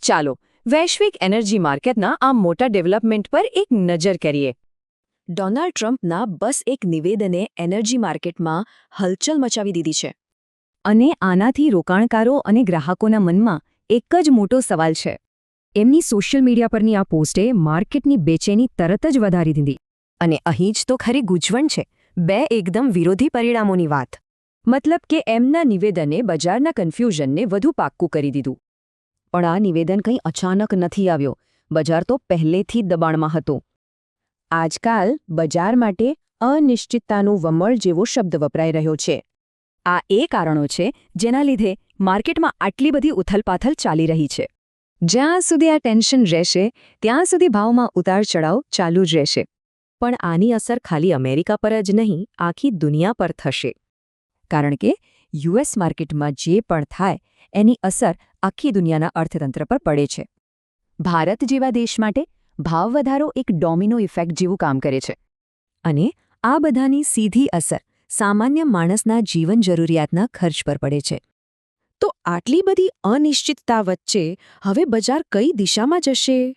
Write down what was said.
ચાલો વૈશ્વિક એનર્જી માર્કેટના આ મોટા ડેવલપમેન્ટ પર એક નજર કરીએ. ડોનાલ્ડ ટ્રમ્પના બસ એક નિવેદને એનર્જી માર્કેટમાં હલચલ મચાવી દીધી છે. અને આનાથી રોકાણકારો અને ગ્રાહકોના મનમાં એક જ મોટો સવાલ છે. એમની સોશિયલ મીડિયા પરની આ પોસ્ટે માર્કેટની બેચેની તરત જ વધારી દીધી. અને અહીં જ તો ખરી ગૂંચવણ છે, બે એકદમ વિરોધી પરિણામોની વાત. મતલબ કે એમના નિવેદને બજારના કન્ફ્યુઝનને વધુ પાક્કું કરી દીધું. પણ આ નિવેદન કંઈ અચાનક નથી આવ્યો. બજાર તો પહેલેથી જ દબાણમાં હતું. આજકાલ બજાર માટે અનિશ્ચિતતાનું વમળ જેવો શબ્દ વપરાઈ રહ્યો છે. આ એ કારણો છે જેના લીધે માર્કેટમાં આટલી બધી ઉથલપાથલ ચાલી રહી છે. જ્યાં સુધી આ ટેન્શન રહેશે ત્યાં સુધી ભાવમાં ઉતાર ચઢાવ ચાલુ જ રહેશે. પણ આની અસર ખાલી અમેરિકા પર જ નહીં, આખી દુનિયા પર થશે. કારણ કે યુએસ માર્કેટમાં જે પણ થાય એની અસર આખી દુનિયાના અર્થતંત્ર પર પડે છે. ભારત જેવા દેશ માટે ભાવ વધારો એક ડોમિનો ઇફેક્ટ જેવું કામ કરે છે. અને આ બધાની સીધી અસર સામાન્ય માણસના જીવન જરૂરિયાતના ખર્ચ પર પડે છે. તો આટલી બધી અનિશ્ચિતતા વચ્ચે હવે બજાર કઈ દિશામાં જશે?